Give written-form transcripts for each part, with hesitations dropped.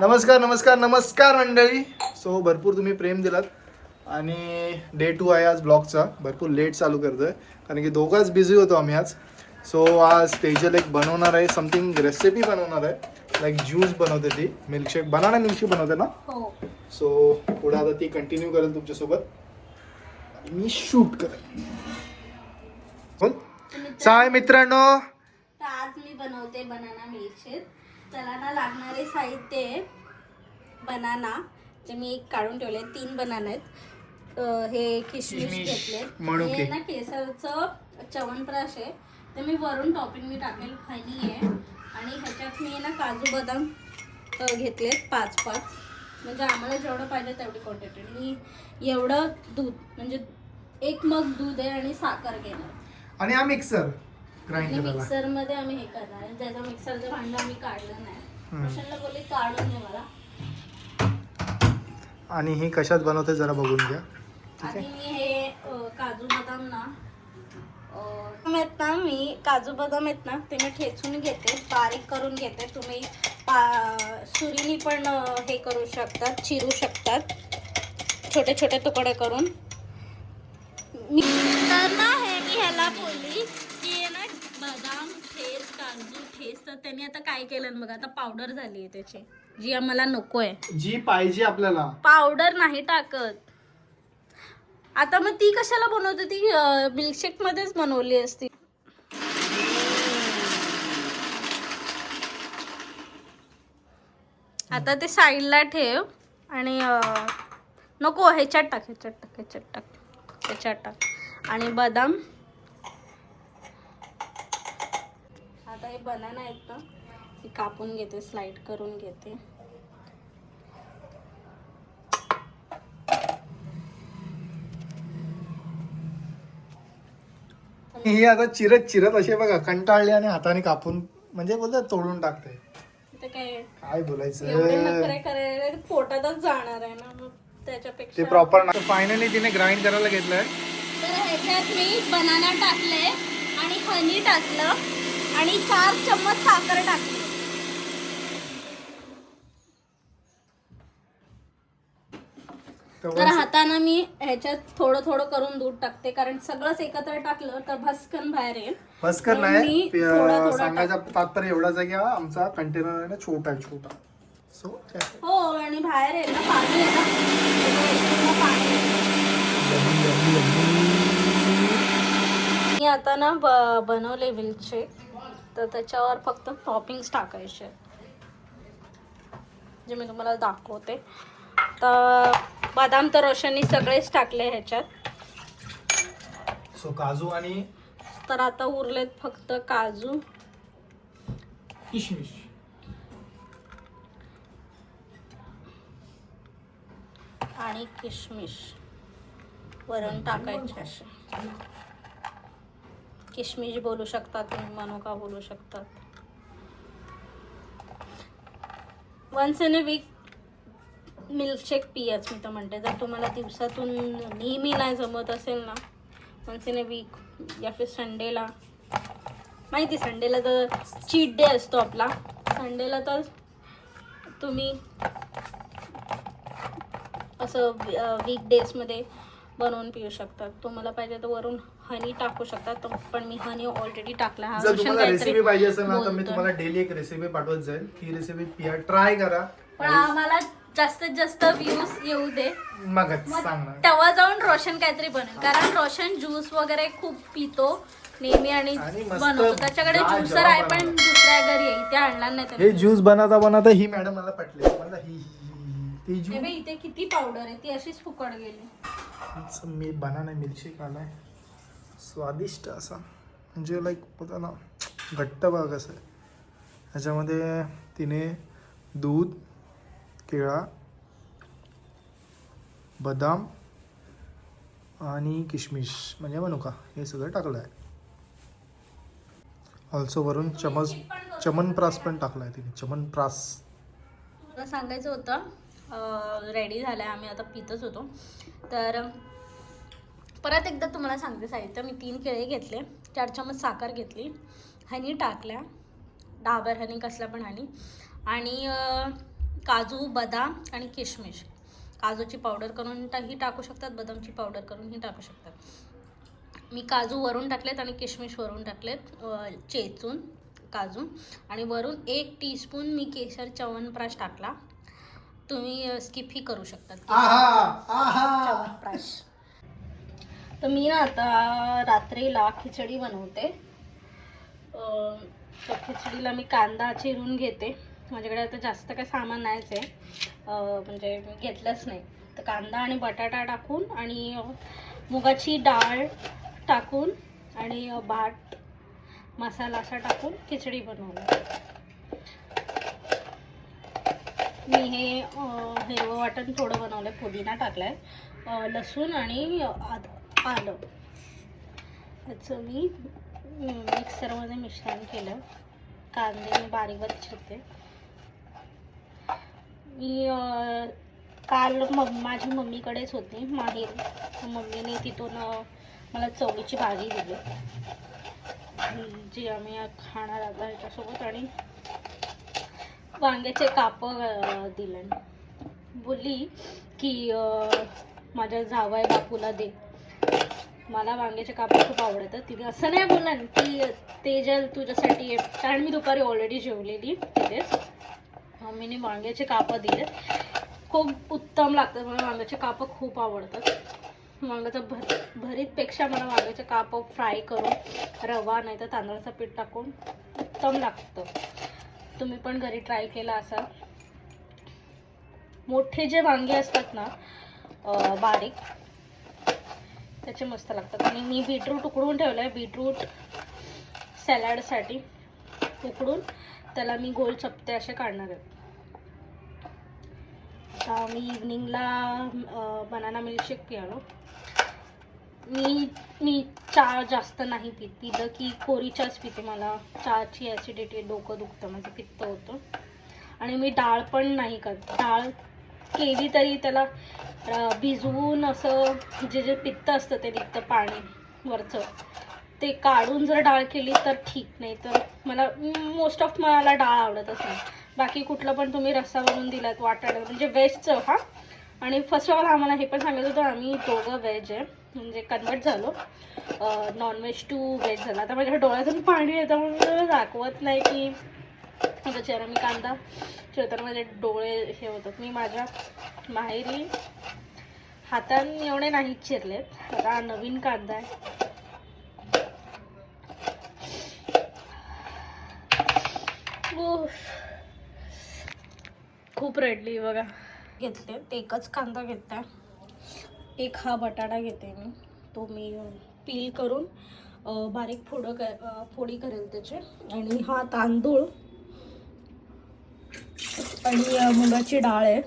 नमस्कार नमस्कार नमस्कार मंडळी. सो भरपूर तुम्ही प्रेम दिलात आणि डे 2 आहे आज ब्लॉगचा. भरपूर लेट चालू करतोय कारण की दोघंच बिझी होतो आम्ही आज. सो आज स्पेशल एक बनवणार आहे, समथिंग रेसिपी बनवणार आहे. लाईक ज्यूस बनवते ती, मिल्कशेक, बनाना मिल्कशेक बनवते ना. हो. सो पुढे आता ती कंटिन्यू करेल तुमच्यासोबत, मी शूट करेल. बोल साय मित्रांनो. तर आज मी बनवते बनाना मिल्कशेक. त्याला ना लागणारे साहित्य आहे बनाना, जे मी एक काढून ठेवले, 3 बनाना आहेत. हे किशमिश घेतले, हे ना केसरचं च्यवनप्राश आहे. तर मी वरून टॉपिंग मी टाकेल, हनी आहे आणि ह्याच्यात मी ना काजू बदाम घेतले 5-5, म्हणजे आम्हाला जेवढं पाहिजे तेवढी क्वांटिटी. मी एवढं दूध, म्हणजे 1 मग दूध आहे आणि साखर घेणार आणि हा मिक्सर ग्राइंड करायला. मिक्सर मध्ये आम्ही हे करणार आहे. त्याचं मिक्सरचं भांडं आम्ही काढलं नाही, रोशनला बोलले काढून दे मला. आणि हे कशात बनवते जरा बघून घ्या. आधी मी हे काजू बदाम ना मी काजू बदाम आहेत ना, ते मी ठेचून घेते, बारीक करून घेते. तुम्ही सुरीनी पण हे करू शकतात, चिरू शकतात छोटे छोटे तुकडे करून. मी तर ना हे मी ह्याला बोलली की ना बदाम ठेच, काजू ठेच, तर त्यांनी आता काय केलं बघा, आता पावडर झाली आहे त्याची, जी आम्हाला नको आहे, जी पाहिजे आपल्याला. पावडर नाही टाकत. आता मग ती कशाला बनवते, ती मिल्कशेक मध्येच बनवली असती. आता ते साईडला ठेव आणि नको, ह्याच्यात टाक, ह्याच्यात टाक, ह्याच्यात टाक, ह्याच्यात टाक. आणि बदाम, आता हे बनाना आहेत ना, हे कापून घेते, स्लाइड करून घेते. ही आता चिरत चिरत असे बघा कंटाळले आणि हाताने कापून, म्हणजे बोलतात तोडून टाकते. ते काय बोलायचं, एवढे नखरे करायला पोटातच जाणार आहे ना, मग त्याच्यापेक्षा ते प्रॉपर ना. फायनली तिने ग्राइंड करायला घेतलंय. तर ह्याच्यात मी बनाना टाकले आणि हनी टाकलं आणि 4 चम्मच साखर टाकली. तर हाताने मी ह्याच्यात थोडं थोडं करून दूध टाकते, कारण सगळंच एकत्र टाकलं तर भस्कन बाहेर येईल. भस्कर नाही, सांगायचा तात्पर्य एवढाच आहे की हा आमचा कंटेनर आहे ना, छोटा आहे, छोटा. सो हो, आणि बाहेर येईल ना पाणी, आहे ना पाणी. मी आता ना बनवले मिल्कशेक, तर त्याच्यावर फक्त टॉपिंग्स टाकायचे, जे मी तुम्हाला दाखवते. तर बदाम तर रोशननी सगळेच टाकले ह्याच्यात. सो काजू आणि तर आता उरलेत फक्त काजू, किशमिश आणि किशमिश वरून टाकायचे. असे किशमिश बोलू शकतात तुम्ही, मनुका बोलू शकतात. Once in a week milkshake पियाच मी तर म्हणते. जर तुम्हाला दिवसातून नेहमी नाही जमत असेल ना, वन्स इन अ वीक या फिर संडेला, माहिती संडेला तर चीट डे असतो आपला, संडेला तर तुम्ही असं वीक डेजमध्ये बनवून पिऊ शकतात. तुम्हाला पाहिजे तर वरून हनी टाकू शकतात, पण मी हनी ऑलरेडी टाकला. जर तुम्हाला रेसिपी पाहिजे असेल ना, तर मी तुम्हाला डेली एक रेसिपी पाठवत जाईल. ती रेसिपी पिया, ट्राय करा. पण आम्हाला जास्तीत जास्त व्ह्यूज येऊ दे, मगच सांगणार. तेव्हा जाऊन रोशन काहीतरी बनेल, कारण रोशन ज्यूस वगैरे खूप पितो नेहमी आणि बनवतो. त्याच्याकडे ज्यूसर आहे, पण दुसऱ्या घरी इथे आणला नाही. हे ज्यूस बनवता बनवता ही मॅडम मला पटली. मला ही इथे किती पावडर आहे, ती अशीच फुकट गेली. मी बनाना मिल्कशेक आलाय, स्वादिष्ट असा, म्हणजे लाईक होता ना, घट्ट बघा कसं आहे. ह्याच्यामध्ये तिने दूध, केळा, बदाम आणि किशमिश म्हणजे मनुका हे सगळं टाकलं आहे. ऑल्सो वरून चमनप्रास पण टाकला आहे तिने, चमनप्रास. मला सांगायचं होतं, रेडी झालं आहे, आम्ही आता पितच होतो. तर परत एकदा तुम्हाला सांगते साहित्य. मी 3 केळे घेतले, 4 चम्मच साखर घेतली, हनी टाकल्या, डाबर हनी, कसला पण हनी, आणि काजू, बदाम आणि किशमिश. काजूची पावडर करून ही टाकू शकतात, बदामची पावडर करून ही टाकू शकतात. मी काजू वरून टाकलेत आणि किशमिश वरून टाकलेत चेचून काजू. आणि वरून 1 टीस्पून मी केशर च्यवनप्रकाश टाकला. तुम्ही स्किपही करू शकतात च्यवनप्रकाश. तर मी ना आता रात्रीला खिचडी बनवते. तर खिचडीला मी कांदा चिरून घेते. माझ्याकडे आता जास्त काही सामान नाहीच आहे, म्हणजे घेतलंच नाही. तर कांदा आणि बटाटा टाकून आणि मुगाची डाळ टाकून आणि भात मसाला असा टाकून खिचडी बनवली. मी हे हिरवं वाटण थोडं बनवलं, पुदिना टाकलाय, लसूण आणि आलं याचं मी मिक्सरमध्ये मिश्रण केलं. कांदे मी बारीक चिरते. मी काल माझी मम्मीकडेच होती माहेर. मम्मीने तिथून मला चवळीची भाजी दिली, जी आम्ही खाणार आता ह्याच्यासोबत, आणि वांग्याचे काप दिले. बोलली की माझ्या जावई बापूला दे, मला वांग्याचे काप खूप आवडतात. तिने असं नाही बोलला की तेजल तुझ्यासाठी, कारण मी दुपारी ऑलरेडी जेवलेली तिथेच. मम्मीने वांग्याचे काप दिले, खूप उत्तम लागतात. मला वांग्याचे काप खूप आवडतात. वांग्याचं भरीतपेक्षा मला वांग्याचे काप फ्राय करून रवा नाही तर तांदळाचं पीठ टाकून उत्तम लागतं. तुम्ही पण घरी ट्राय केला असाल. मोठे जे वांगे असतात ना बारीक, त्याचे मस्त लागतात. आणि मी बीटरूट उकडून ठेवलं आहे. बीटरूट सॅलडसाठी उकडून त्याला मी गोल चपटे असे काढणार आहे. मी इव्हनिंगला बनाना मिल्कशेक पिलो. मी चहा जास्त नाही पिलं की कोरी चहाच पिते. मला चहाची ॲसिडिटी, डोकं दुखतं, माझं पित्त होतं. आणि मी डाळ पण नाही करत. डाळ केली तरी त्याला भिजवून असं जे पित्त असतं ते निघतं, पाणी वरचं ते काढून जर डाळ केली तर ठीक. नाही तर मला मोस्ट ऑफ मला डाळ आवडतच नाही. बाकी कुठलं पण तुम्ही रस्सा बनवून दिलात, वाटाणा म्हणजे व्हेजचं. हा, आणि फर्स्ट ऑफ ऑल आम्हाला हे पण सांगायचं होतं, आम्ही दोघं व्हेज आहे, म्हणजे कन्वर्ट झालो, नॉनव्हेज टू व्हेज झालं. आता माझ्या डोळ्यातून पाणी येतं म्हणून दाखवत नाही की माझा चेहरा. मी कांदा चिरताना माझे डोळे हे होतात. मी माझ्या माहेरी हाताने एवढे नाही चिरलेत. आता नवीन कांदा आहे. खूप रडली बघा. घेतले एकच कांदा घेतला, एक हा बटाटा घेते मी. तो मी पील करून बारीक फोडी करेल त्याचे. आणि हा तांदूळ आणि मुगाची डाळ आहे,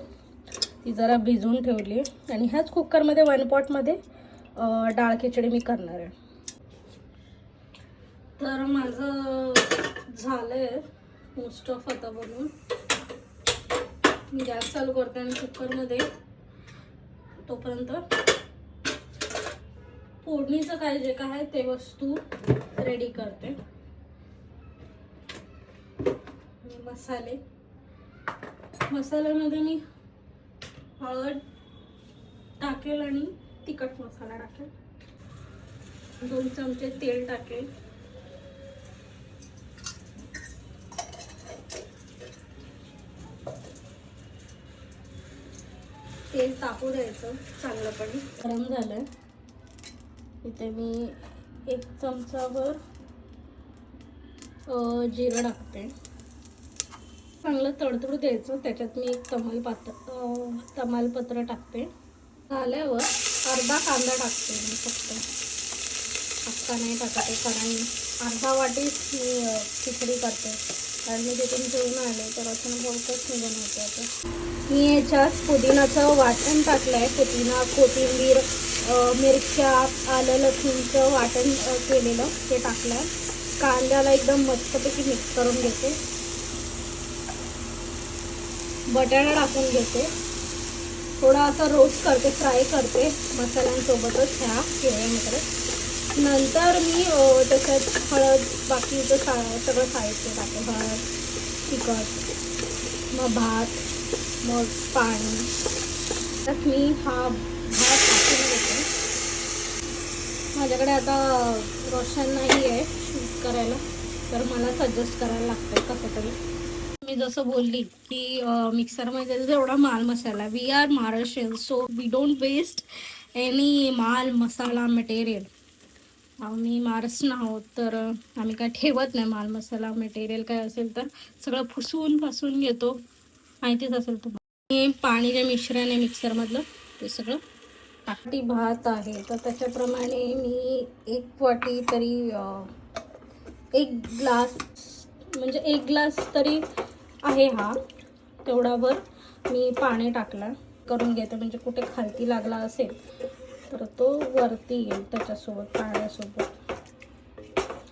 ती जरा भिजवून ठेवली. आणि ह्याच कुकरमध्ये 1 पॉटमध्ये डाळ खिचडी मी करणार आहे. तर माझं झालं आहे मोस्ट ऑफ आता बनवून. मी गॅस चालू करते आणि कुकरमध्ये तोपर्यंत फोडणीचं काय जे काय आहे ते वस्तू रेडी करते. मसाल्यामध्ये मी हळद टाकेल आणि तिखट मसाला टाकेल. 2 चमचे तेल टाकेल. तेल तापू द्यायचं चांगलंपणे. गरम झालं. इथे मी 1 चमचाभर जिरं टाकते. चांगलं तडतडू द्यायचं. त्याच्यात मी 1 तमालपत्र टाकते. झाल्यावर अर्धा कांदा टाकते मी फक्त, अख्खा नाही टाकते, कारण अर्धा वाटीच मी खिचडी करते. कारण मी तिथून जेवून आले तर असं बहुतच मी बनवते. आता मी याच्यात पुदिनाचं वाटण टाकलं आहे. पुदिना, कोथिंबीर, मिरच्या, आलं लसूणचं वाटण केलेलं ते टाकलं आहे. कांद्याला एकदम मस्तपैकी मिक्स करून घेते. बटाटा टाकून घेते. थोडा असं रोस्ट करते, फ्राय करते मसाल्यांसोबतच ह्या किरव्यामध्ये. नंतर मी त्याच्यात हळद, बाकीचं सगळं साहित्य टाकते. हळद, तिखट, मग भात, मग पाणी. तर मी हा भात टाकून घेते. माझ्याकडे आता रोशन नाही आहे शूट करायला, तर मला सजेस्ट करायला लागतं कसं तरी. मी जसं बोलली की मिक्सरमध्ये एवढा माल मसाला, we are Maharashtrian, so we don't waste any माल मसाला मटेरियल. आम्ही महाराष्ट्र आहोत, तर आम्ही काय ठेवत नाही माल मसाला मटेरियल. काय असेल तर सगळं फुसून घेतो, माहितीच असेल तुम्हाला. हे पाणी जे मिश्रण आहे मिक्सरमधलं ते सगळं टाकटी. भात आहे तर त्याच्याप्रमाणे मी 1 वाटी तरी 1 ग्लास, म्हणजे 1 ग्लास तरी आहे हा, तेवढाभर मी पाणी टाकलं करून घेते. म्हणजे कुठे खालती लागला असेल तर तो वरती येईल त्याच्यासोबत, पाण्यासोबत.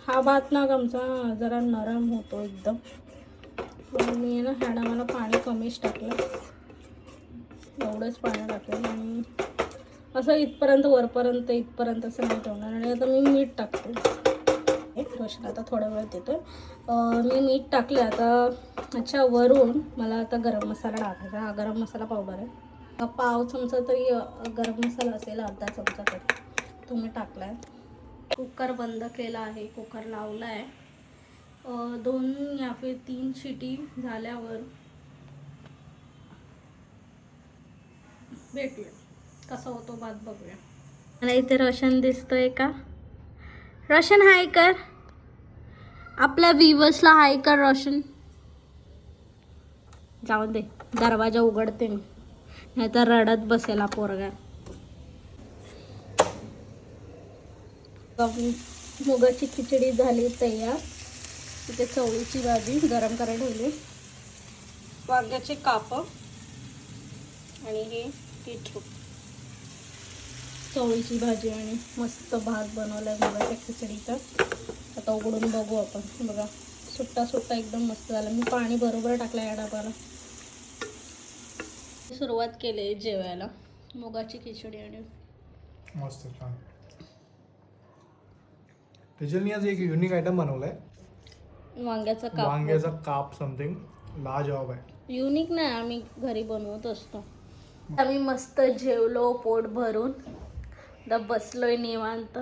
हा भात ना आमचा जरा नरम होतो एकदम, म्हणून मी ना ह्या टायमाला पाणी कमीच टाकलं, एवढंच पाणी टाकलं. आणि असं इथपर्यंत वरपर्यंत असं नाही ठेवणार. आणि आता मी मीठ टाकते. रोशन आता थोडा वेळ देतो. मी मीठ टाकले आता. ह्याच्यावरून मला आता गरम मसाला टाकायचा. हा गरम मसाला पावडर आहे. पाव चमचा तरी गरम मसाला असेल, अर्धा चमचा तरी तुम्ही टाकला आहे. कुकर बंद केला आहे, कुकर लावला आहे. 2 या फिर 3 शिटी झाल्यावर भेटूया, कसा होतो भात बघूया. मला इथे रोशन दिसतोय का? रोशन हाय कर, आपल्या व्ह्यूअर्सला हाय कर रोशन. जाऊ दे, दरवाजा उघडते मी, नाही तर रडत बसेल हा पोरगा. मुगाची खिचडी झाली तयार. तिथे चवळीची भाजी गरम करायला ठेवली, वांग्याचे काप आणि हे बीटरूट. चवळीची भाजी आणि मस्त भात बनवलाय मुगाच्या खिचडीचा. आता उघडून बघू आपण. बघा सुट्टा एकदम मस्त झाला. मी पाणी बरोबर टाकलं या डब्याला. सुरुवात केली जेवायला. मुगाची खिचडी आणि मस्त छान. त्याच्यानी आज एक युनिक आयटम बनवलाय, वांग्याचा काप समथिंग लाजवाब आहे. युनिक नाही, आम्ही घरी बनवत असतो. आम्ही मस्त जेवलो पोट भरून, आता बसलोय निवांत.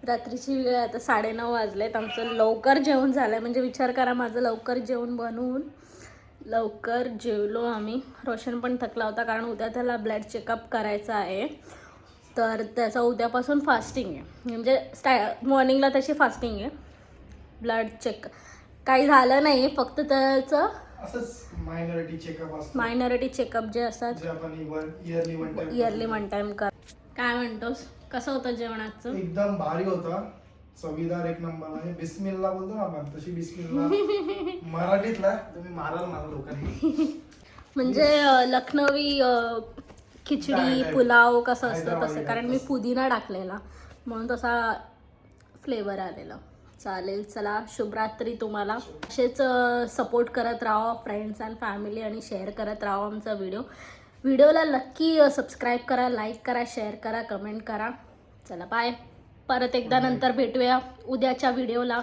रात्रीची वेळ आता 9:30 वाजलेत. आमचं लवकर जेवण झालंय, म्हणजे विचार करा माझं लवकर जेवण बनवून लवकर जेवलो आम्ही. रोशन पण थकला होता, कारण उद्या त्याला ब्लड चेकअप करायचा आहे. तर त्याचा उद्यापासून फास्टिंग आहे, म्हणजे मॉर्निंगला त्याची फास्टिंग आहे. ब्लड चेक काही झालं नाही, फक्त त्याचं असंच मायनॉरिटी चेकअप जे असतात जे आपण इयरली 1 टाइम कर. काय म्हणतोस, कसं होतं जेवणाचं? एकदम भारी होता, चवीदार एक नंबर. आणि बिस्मिल्ला बोलतो ना आपण, तशी बिस्मिल्ला मराठीतला तुम्ही माराल मला लोकांनी. म्हणजे लखनवी खिचडी पुलाव कसं असतं तसं, कारण मी पुदिना टाकलेला म्हणून तसा फ्लेवर आलेला. चालेल, चला शुभरात्री तुम्हाला. असेच सपोर्ट करत राहा फ्रेंड्स अँड फॅमिली, आणि शेअर करत राहा आमचा व्हिडिओला नक्की सबस्क्राईब करा, लाईक करा, शेअर करा, कमेंट करा. चला बाय. परत एकदा नंतर भेटूया उद्याच्या व्हिडिओला.